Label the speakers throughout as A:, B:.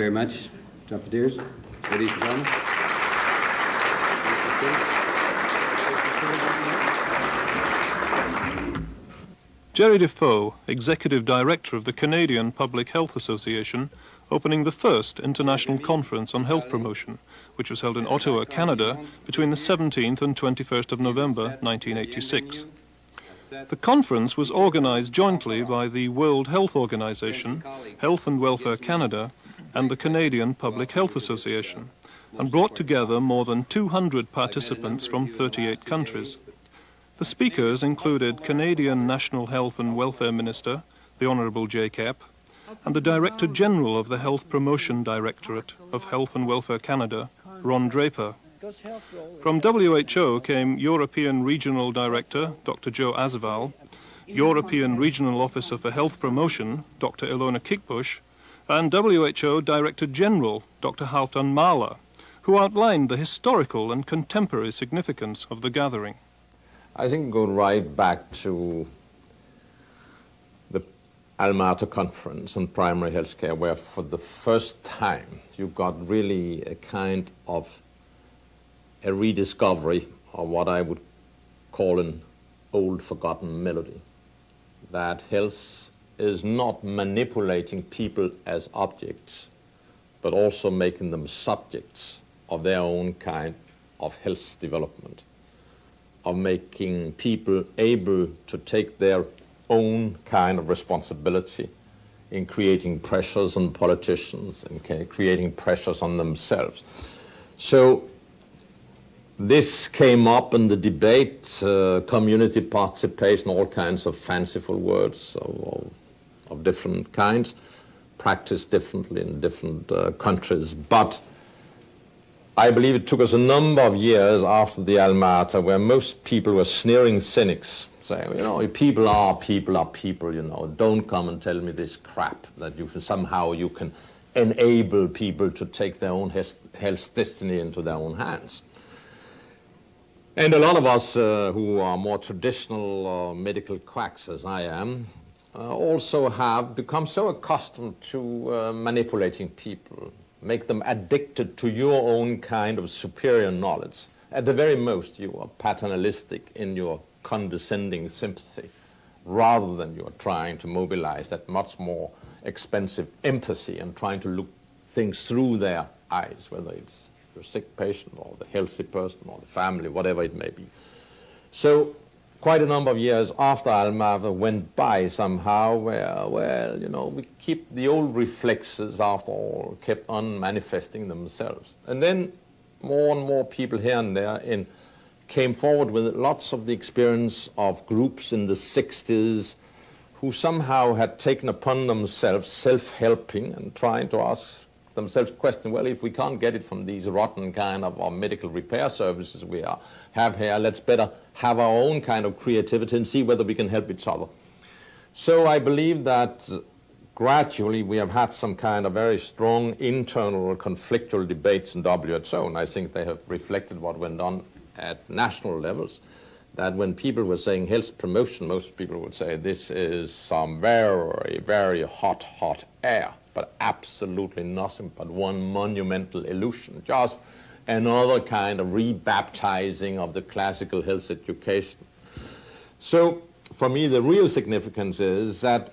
A: very much, Trumpeteers. Ladies and gentlemen.
B: Jerry Defoe, Executive Director of the Canadian Public Health Association, opening the first international conference on health promotion, which was held in Ottawa, Canada, between the 17th and 21st of November, 1986. The conference was organized jointly by the World Health Organization, Health and Welfare Canada, and the Canadian Public Health Association, and brought together more than 200 participants from 38 countries. The speakers included Canadian National Health and Welfare Minister, the Honourable Jay Kep, and the Director General of the Health Promotion Directorate of Health and Welfare Canada, Ron Draper. From WHO came European Regional Director, Dr. Joe Asval, European Regional Officer for Health Promotion, Dr. Ilona Kickbush, and WHO Director General, Dr. Halfdan Mahler, who outlined the historical and contemporary significance of the gathering.
C: I think go right back to the Alma-Ata conference on primary health care, where for the first time you got really a kind of a rediscovery of what I would call an old forgotten melody, that health is not manipulating people as objects, but also making them subjects of their own kind of health development, of making people able to take their own kind of responsibility in creating pressures on politicians and creating pressures on themselves. So this came up in the debate, community participation, all kinds of fanciful words of different kinds, practiced differently in different countries. But I believe it took us a number of years after the Alma-Ata, where most people were sneering cynics, saying, you know, people are people, you know, don't come and tell me this crap that somehow you can enable people to take their own health destiny into their own hands. And a lot of us who are more traditional medical quacks, as I am, also have become so accustomed to manipulating people, make them addicted to your own kind of superior knowledge. At the very most, you are paternalistic in your condescending sympathy, rather than you are trying to mobilize that much more expensive empathy and trying to look things through their eyes, whether it's the sick patient or the healthy person or the family, whatever it may be. So quite a number of years after Alma-Ata went by somehow where, well, you know, we keep the old reflexes, after all, kept on manifesting themselves. And then more and more people here and there came forward with lots of the experience of groups in the 60s who somehow had taken upon themselves self-helping and trying to ask themselves question, well, if we can't get it from these rotten kind of medical repair services we have here, let's better have our own kind of creativity and see whether we can help each other. So I believe that gradually we have had some kind of very strong internal or conflictual debates in WHO, and I think they have reflected what went on at national levels, that when people were saying health promotion, most people would say this is some very, very hot air, but absolutely nothing but one monumental illusion, just another kind of rebaptizing of the classical health education. So for me, the real significance is that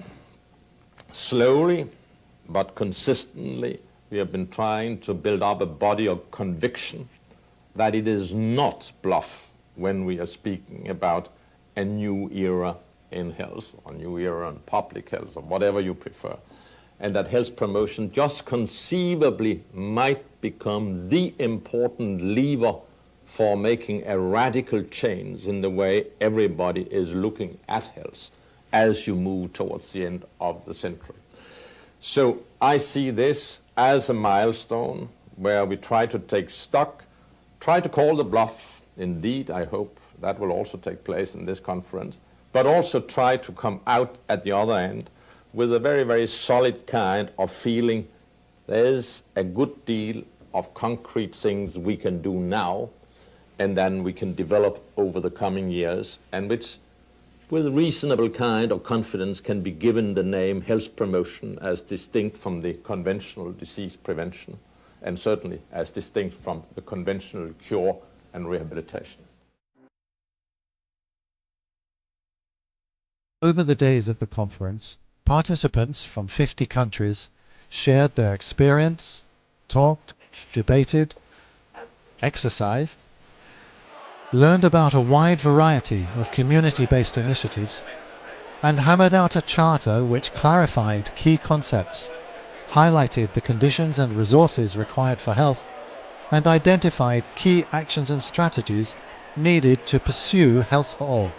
C: slowly but consistently we have been trying to build up a body of conviction that it is not bluff when we are speaking about a new era in health, or new era in public health, or whatever you prefer, and that health promotion just conceivably might become the important lever for making a radical change in the way everybody is looking at health as you move towards the end of the century. So I see this as a milestone where we try to take stock, try to call the bluff. Indeed, I hope that will also take place in this conference, but also try to come out at the other end with a very, very solid kind of feeling there's a good deal of concrete things we can do now, and then we can develop over the coming years, and which with reasonable kind of confidence can be given the name health promotion as distinct from the conventional disease prevention, and certainly as distinct from the conventional cure and rehabilitation.
D: Over the days of the conference, participants from 50 countries shared their experience, talked, debated, exercised, learned about a wide variety of community-based initiatives, and hammered out a charter which clarified key concepts, highlighted the conditions and resources required for health, and identified key actions and strategies needed to pursue health for all.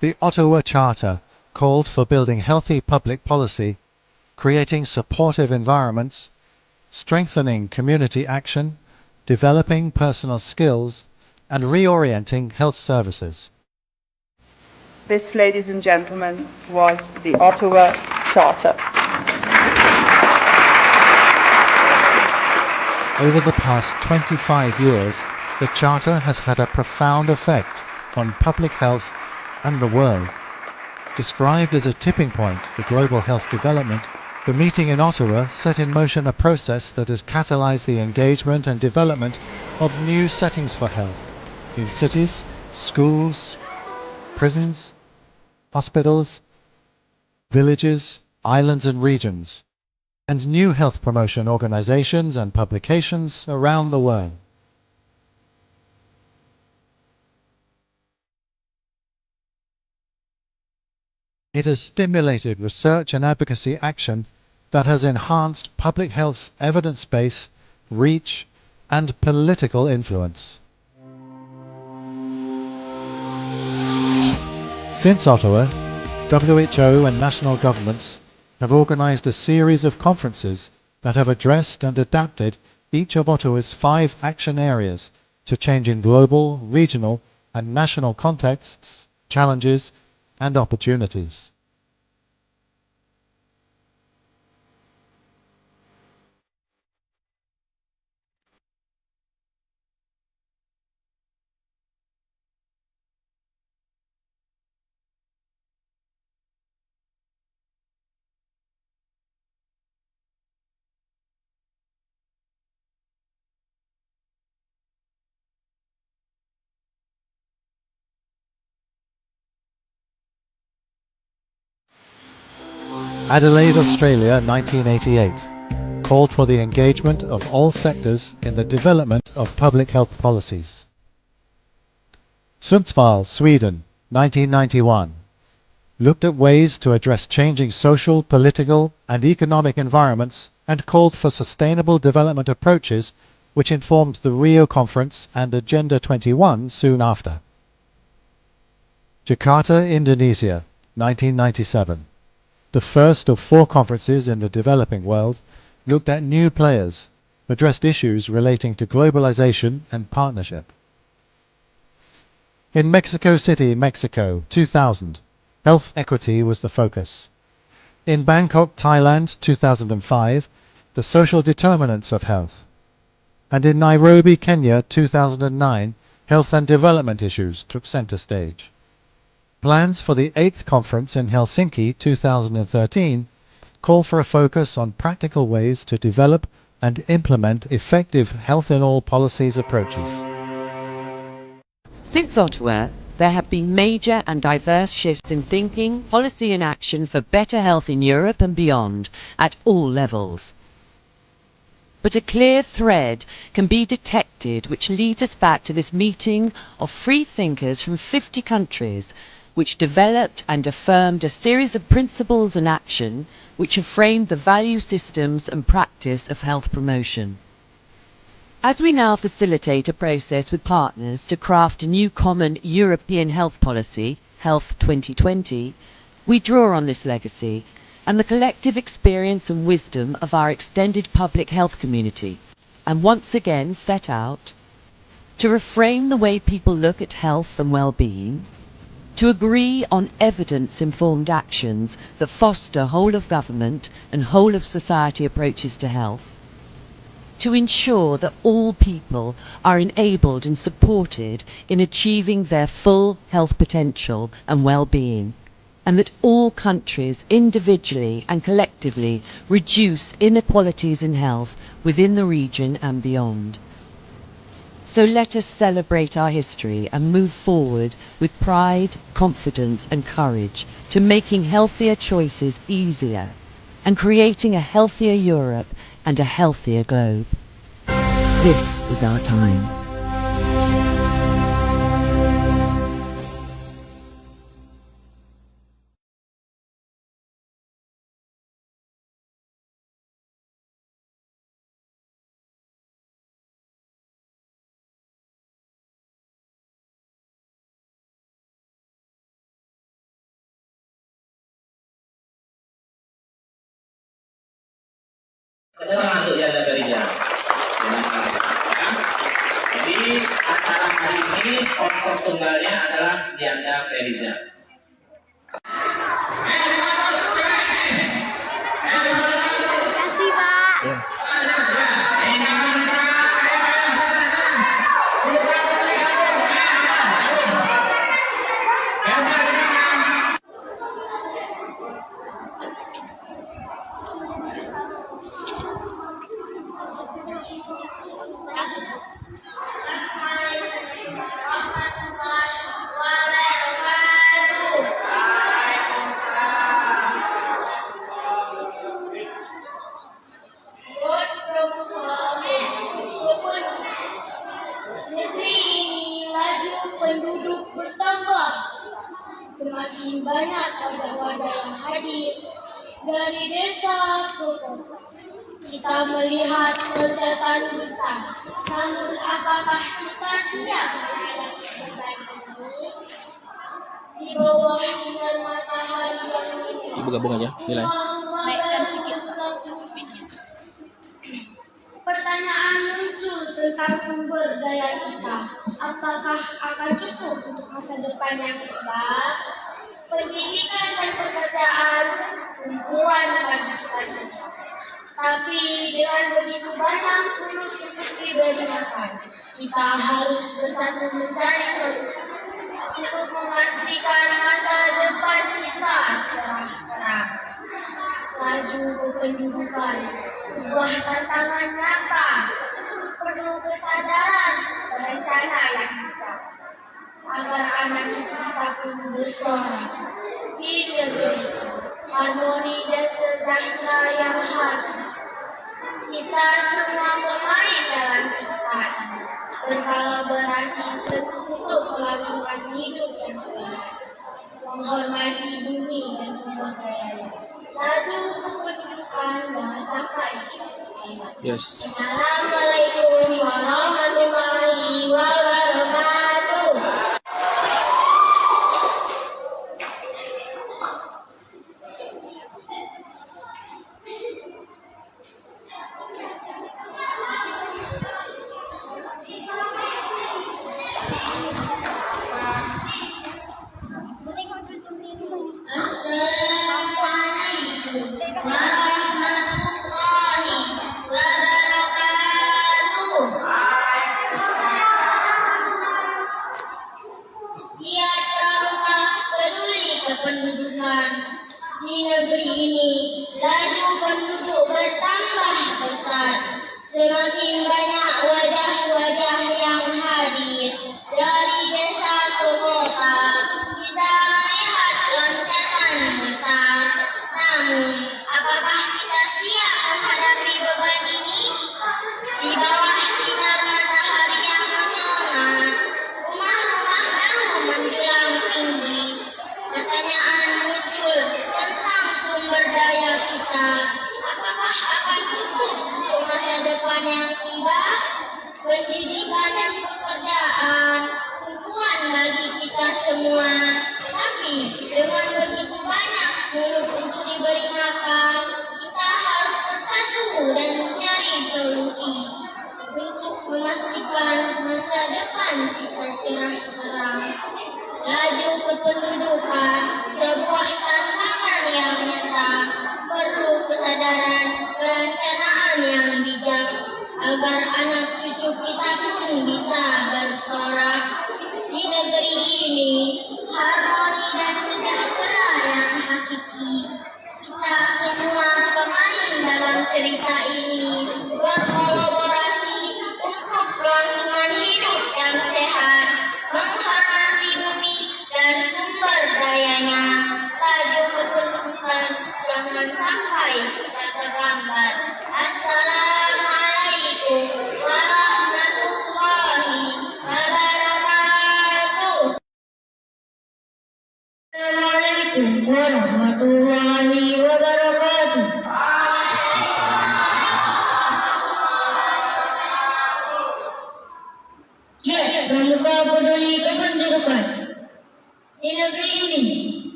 D: The Ottawa Charter called for building healthy public policy, creating supportive environments, strengthening community action, developing personal skills, and reorienting health services.
E: This, ladies and gentlemen, was the Ottawa Charter.
D: Over the past 25 years, the Charter has had a profound effect on public health and the world. Described as a tipping point for global health development, the meeting in Ottawa set in motion a process that has catalyzed the engagement and development of new settings for health in cities, schools, prisons, hospitals, villages, islands and regions, and new health promotion organizations and publications around the world. It has stimulated research and advocacy action that has enhanced public health's evidence base, reach, and political influence. Since Ottawa, WHO and national governments have organized a series of conferences that have addressed and adapted each of Ottawa's 5 action areas to changing global, regional, and national contexts, challenges, and opportunities. Adelaide, Australia, 1988, called for the engagement of all sectors in the development of public health policies. Sundsvall, Sweden, 1991, looked at ways to address changing social, political, and economic environments and called for sustainable development approaches which informed the Rio Conference and Agenda 21 soon after. Jakarta, Indonesia, 1997. The first of 4 conferences in the developing world looked at new players, addressed issues relating to globalization and partnership. In Mexico City, Mexico, 2000, health equity was the focus. In Bangkok, Thailand, 2005, the social determinants of health. And in Nairobi, Kenya, 2009, health and development issues took center stage. Plans for the 8th conference in Helsinki 2013 call for a focus on practical ways to develop and implement effective health in all policies approaches.
F: Since Ottawa, there have been major and diverse shifts in thinking, policy and action for better health in Europe and beyond, at all levels. But a clear thread can be detected which leads us back to this meeting of free thinkers from 50 countries, which developed and affirmed a series of principles and action which have framed the value systems and practice of health promotion. As we now facilitate a process with partners to craft a new common European health policy, Health 2020, we draw on this legacy and the collective experience and wisdom of our extended public health community, and once again set out to reframe the way people look at health and well-being, to agree on evidence-informed actions that foster whole-of-government and whole-of-society approaches to health, to ensure that all people are enabled and supported in achieving their full health potential and well-being, and that all countries individually and collectively reduce inequalities in health within the region and beyond. So let us celebrate our history and move forward with pride, confidence and courage to making healthier choices easier and creating a healthier Europe and a healthier globe. This is our time.
G: Masuk ya dari dia. Jadi acara hari ini sponsor tunggalnya adalah Dianda Feriza.
H: Kasih Pak. Negeri ini laju penduduk bertambah. Semakin banyak wajah-wajah yang hadir dari desa ke kota. Kita melihat loncatan besar. Namun apakah kita siap menghadapi beban ini? Di bawah sinar matahari yang ini.
G: Ibu gabung aja nilai.
H: Naikkan sedikit. Pertanyaan muncul tentang sumber daya kita. Apakah akan cukup untuk masa depan yang kelak? Pendidikan dan pekerjaan tumpuan bagi kita semua. Tapi dengan begitu banyak huruf untuk diberi makan, kita harus bersatu mencari solusi untuk memastikan masa depan kita cerah terang. Laju kependudukan, sebuah tantangan nyata, perlu kesadaran rencana yang bijak agar anak cucu kita pun bersuara di negeri harmoni dan sejahtera yang hati. Kita semua bermain dalam ciptaan, berkolaborasi untuk melakukan hidup yang sehat, menghormati bumi dan sumber daya. Laju kependudukan dan sampai.
G: Yes.
H: Assalamualaikum warahmatullahi wabarakatuh. Pendudukan di negeri ini laju penduduk bertambah besar, semakin banyak wajah-wajah yang hadir dari desa ke kota. Kita melihat loncatan besar, namun apakah kita siap menghadapi beban ini? Di bawah sinar matahari yang menyala, rumah-rumah baru menjulang tinggi. Pertanyaan muncul tentang sumber daya kita. Apakah akan cukup untuk masa depan yang tiba? Pendidikan dan pekerjaan tumpuan bagi kita semua. Tapi dengan begitu banyak mulut untuk diberi makan, kita harus bersatu dan mencari solusi untuk memastikan masa depan kita cerah terang. Laju kependudukan, sebuah tantangan yang nyata, perlu kesadaran perencanaan yang bijak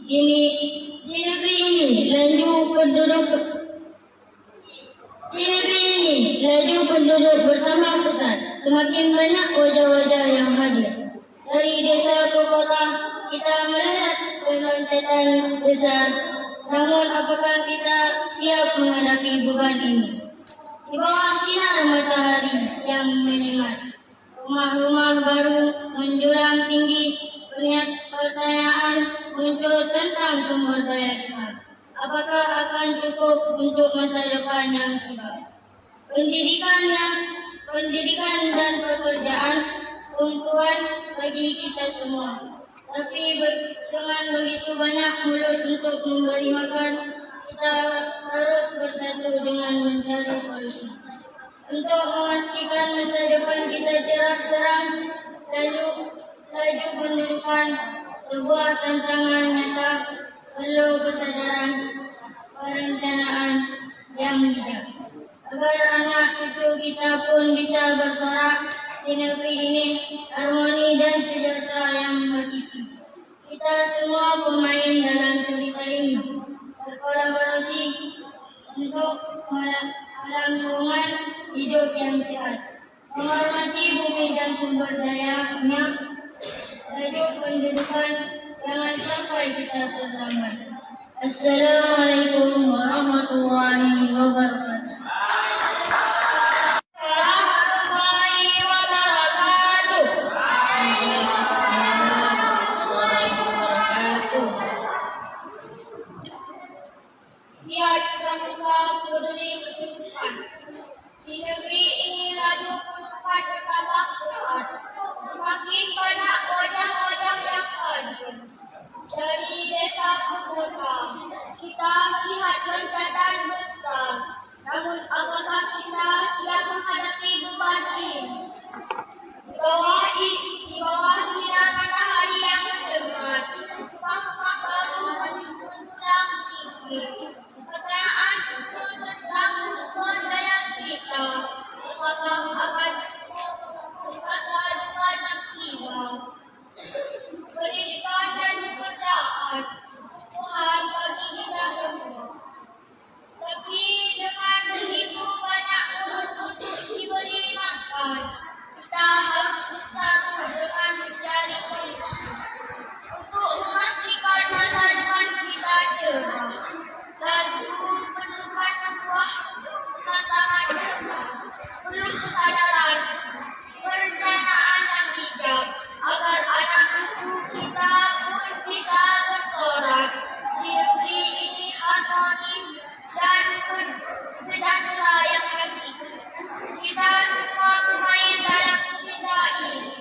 H: Di negeri ini laju penduduk bertambah pesat. Semakin banyak wajah-wajah yang hadir. Dari desa ke kota, kita melihat penoncetan besar. Namun apakah kita siap menghadapi beban ini? Di bawah sinar matahari yang menyengat, rumah-rumah baru menjulang tinggi. Pertanyaan muncul tentang sumber daya kita. Apakah akan cukup untuk masa depan yang cerah? Pendidikan dan pekerjaan tumpuan bagi kita semua. Tapi dengan begitu banyak mulut untuk memberi makan, kita harus bersatu dengan mencari solusi. Untuk memastikan masa depan kita cerah terang, laju pendidikan sebuah tantangan nyata, perlu kesadaran perencanaan yang bijak. Agar anak cucu kita pun bisa bersorak di negeri ini, harmoni dan sejahtera yang hakiki. Kita semua pemain dalam cerita ini, berkolaborasi untuk melangsungan hidup yang sehat, menghormati bumi dan sumber dayanya, laju pendidikan, jangan sampai kita terlambat. Assalamualaikum warahmatullahi wabarakatuh. Di negeri ini laju pendidikan bertambah pesat. Semakin banyak wajah-wajah yang hadir. Dari desa ke kota, kita melihat loncatan besar. Namun apakah kita siap menghadapi beban ini? Di bawah sinar matahari yang menyengat, rumah-rumah baru menjulang tinggi. Pertanyaan tentang sumber daya kita, apakah akan cukup masa depan yang cerah? Pendidikan dan pekerjaan, Tuhan bagi kita semua. Tapi dengan begitu banyak mulut untuk diberi makan, kita harus bersatu dengan mencari solusi untuk memastikan masa depan kita cerah. Laju menemukan sebuah tantangan nyata, perlu kesadaran, perencanaan yang bijak, agar anak cucu kita pun bisa bersorak di negeri ini harmoni dan sejahtera yang hakiki. Kita semua pemain dalam cerita ini,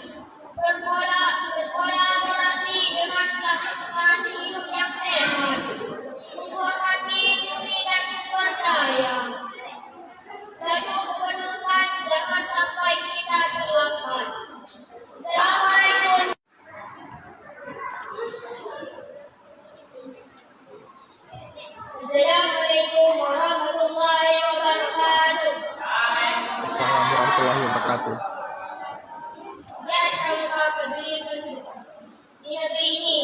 H: berkolaborasi dengan melakukan hidup yang sehat, menghormati bumi dan sumber daya. Laju pendidikan, jangan sampai kita terlambat. Assalamualaikum. Assalamualaikum warahmatullahi wabarakatuh.
B: Assalamualaikum warahmatullahi wabarakatuh.
H: Ya, Pramuka peduli penduduk. Di negeri ini,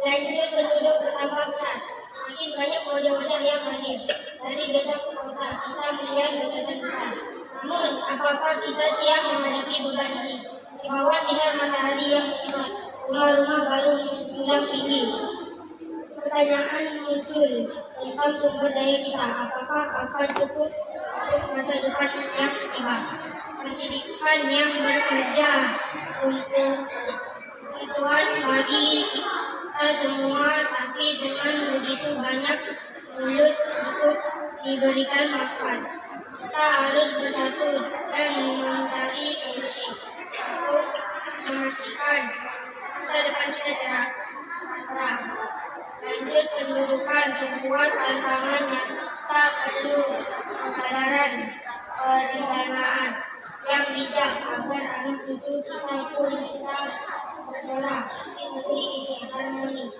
H: laju penduduk bertambah pesat. Semakin banyak wajah-wajah yang hadir. Dari desa ke kota, kita melihat loncatan besar. Namun, apakah kita siap menghadapi beban ini? Di bawah sinar matahari yang menyengat, rumah-rumah baru menjulang tinggi. Pertanyaan muncul tentang sumber daya kita. Apakah akan cukup untuk masa depan yang cerah? Pendidikan yang bekerja untuk kebutuhan bagi kita semua, tapi dengan begitu banyak mulut untuk diberikan makan. Kita harus bersatu dan mencari solusi untuk memastikan masa depan kita cerah. Lanjut pendudukan sebuah tantangan yang kita perlu kesadaran perencanaan yang bijak agar anak cucu kita pun bisa bersorak di negeri ini harmoni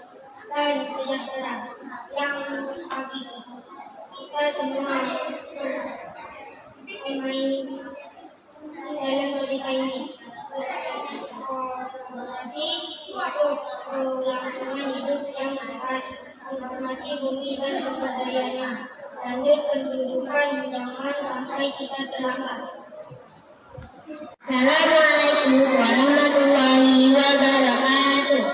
H: dan sejahtera yang hakiki. Kita semua pemain dalam cerita ini. Terima kasih untuk kelangsungan hidup yang sehat, menghormati bumi dan sumber dayanya. Lanjut pendudukan, jangan sampai kita terlambat. Assalamualaikum warahmatullahi wabarakatuh.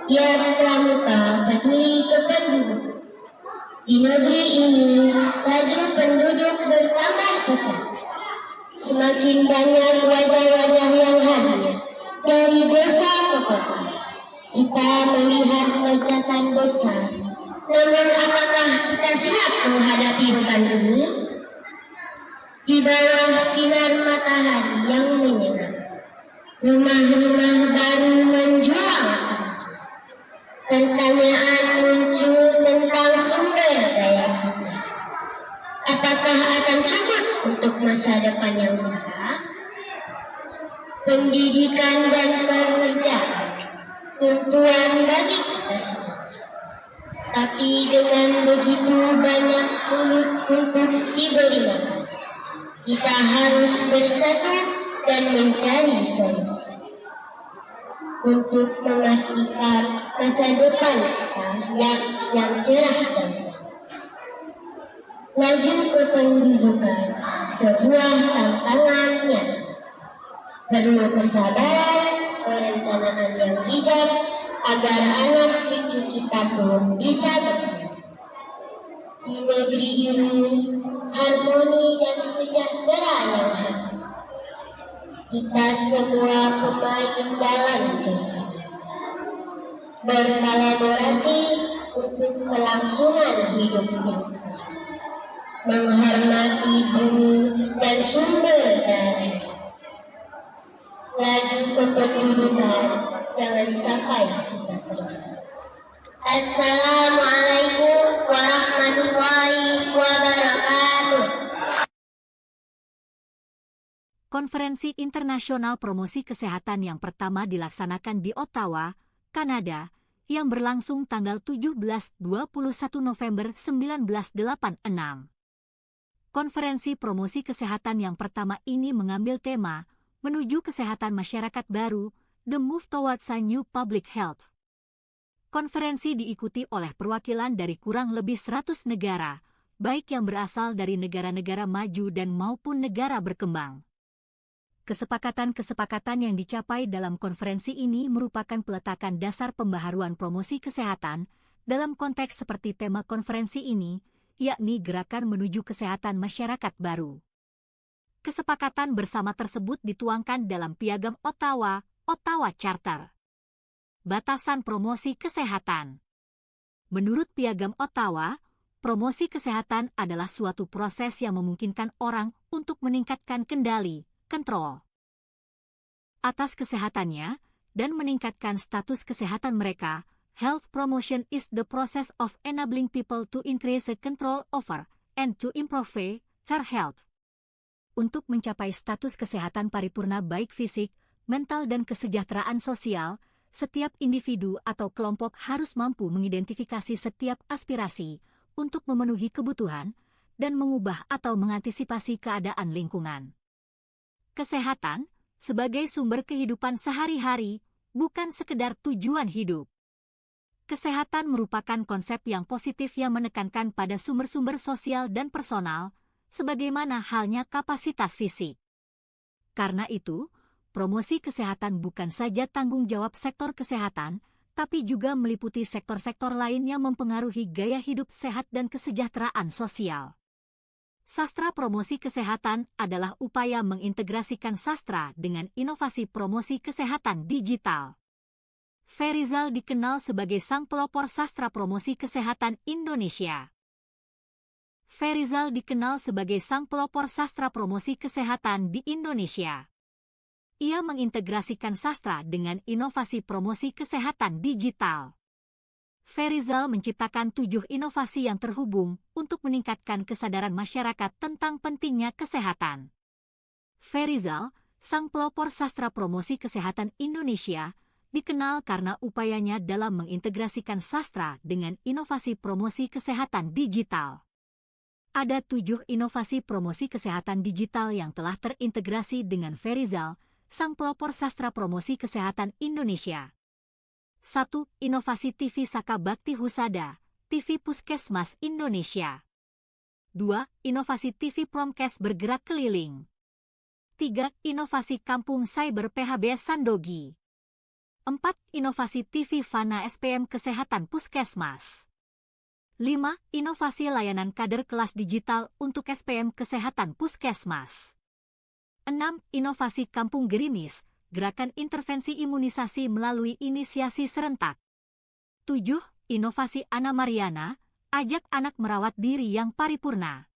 H: Ya Pramuka, peduli kependuduk. Di negeri ini, laju penduduk bertambah pesat. Semakin banyak wajah-wajah yang hadir dari desa ke kota. Kita melihat loncatan besar. Namun apakah kita siap menghadapi beban ini? Di bawah sinar matahari yang menyerang, rumah-rumah baru menjulang. Pertanyaan muncul tentang sumber daya kita. Apakah akan cukup untuk masa depan yang cerah? Pendidikan dan pekerjaan tuntuan bagi kita semua. Tapi dengan begitu banyak untuk diberi makan, kita harus bersatu dan mencari solusi untuk memastikan masa depan kita yang cerah dan sehat. Laju kependudukan sebuah tantangan yang perlu kesabaran, perencanaan yang bijak agar anak cucu kita pun bisa bersama. Di negeri ini harmoni dan sejahtera yang hadir. Kita semua pemain dalam cerita, berkolaborasi untuk kelangsungan hidup kita, menghormati bumi dan sumber daya. Laju kependudukan, jangan sampai kita terlambat. Assalamualaikum warahmatullahi wabarakatuh.
I: Konferensi Internasional Promosi Kesehatan yang pertama dilaksanakan di Ottawa, Kanada, yang berlangsung tanggal 17-21 November 1986. Konferensi promosi kesehatan yang pertama ini mengambil tema menuju kesehatan masyarakat baru, The Move Towards a New Public Health. Konferensi diikuti oleh perwakilan dari kurang lebih 100 negara, baik yang berasal dari negara-negara maju dan maupun negara berkembang. Kesepakatan-kesepakatan yang dicapai dalam konferensi ini merupakan peletakan dasar pembaharuan promosi kesehatan dalam konteks seperti tema konferensi ini, yakni gerakan menuju kesehatan masyarakat baru. Kesepakatan bersama tersebut dituangkan dalam Piagam Ottawa, Ottawa Charter. Batasan promosi kesehatan. Menurut Piagam Ottawa, promosi kesehatan adalah suatu proses yang memungkinkan orang untuk meningkatkan kendali, kontrol atas kesehatannya, dan meningkatkan status kesehatan mereka. Health promotion is the process of enabling people to increase the control over and to improve their health. Untuk mencapai status kesehatan paripurna baik fisik, mental dan kesejahteraan sosial, setiap individu atau kelompok harus mampu mengidentifikasi setiap aspirasi untuk memenuhi kebutuhan dan mengubah atau mengantisipasi keadaan lingkungan. Kesehatan sebagai sumber kehidupan sehari-hari, bukan sekedar tujuan hidup. Kesehatan merupakan konsep yang positif yang menekankan pada sumber-sumber sosial dan personal, sebagaimana halnya kapasitas fisik. Karena itu, promosi kesehatan bukan saja tanggung jawab sektor kesehatan, tapi juga meliputi sektor-sektor lain yang mempengaruhi gaya hidup sehat dan kesejahteraan sosial. Sastra promosi kesehatan adalah upaya mengintegrasikan sastra dengan inovasi promosi kesehatan digital. Ferizal dikenal sebagai sang pelopor sastra promosi kesehatan Indonesia. Ferizal dikenal sebagai sang pelopor sastra promosi kesehatan di Indonesia. Ia mengintegrasikan sastra dengan inovasi promosi kesehatan digital. Ferizal menciptakan 7 inovasi yang terhubung untuk meningkatkan kesadaran masyarakat tentang pentingnya kesehatan. Ferizal, sang pelopor sastra promosi kesehatan Indonesia, dikenal karena upayanya dalam mengintegrasikan sastra dengan inovasi promosi kesehatan digital. Ada 7 inovasi promosi kesehatan digital yang telah terintegrasi dengan Ferizal, sang pelopor sastra promosi kesehatan Indonesia. 1. Inovasi TV Saka Bakti Husada, TV Puskesmas Indonesia. 2. Inovasi TV Promkes bergerak keliling. 3. Inovasi Kampung Cyber PHBS Sandogi. 4. Inovasi TV Fana SPM Kesehatan Puskesmas. 5. Inovasi layanan kader kelas digital untuk SPM Kesehatan Puskesmas. 6. Inovasi Kampung Gerimis, gerakan intervensi imunisasi melalui inisiasi serentak. 7. Inovasi Ana Mariana, ajak anak merawat diri yang paripurna.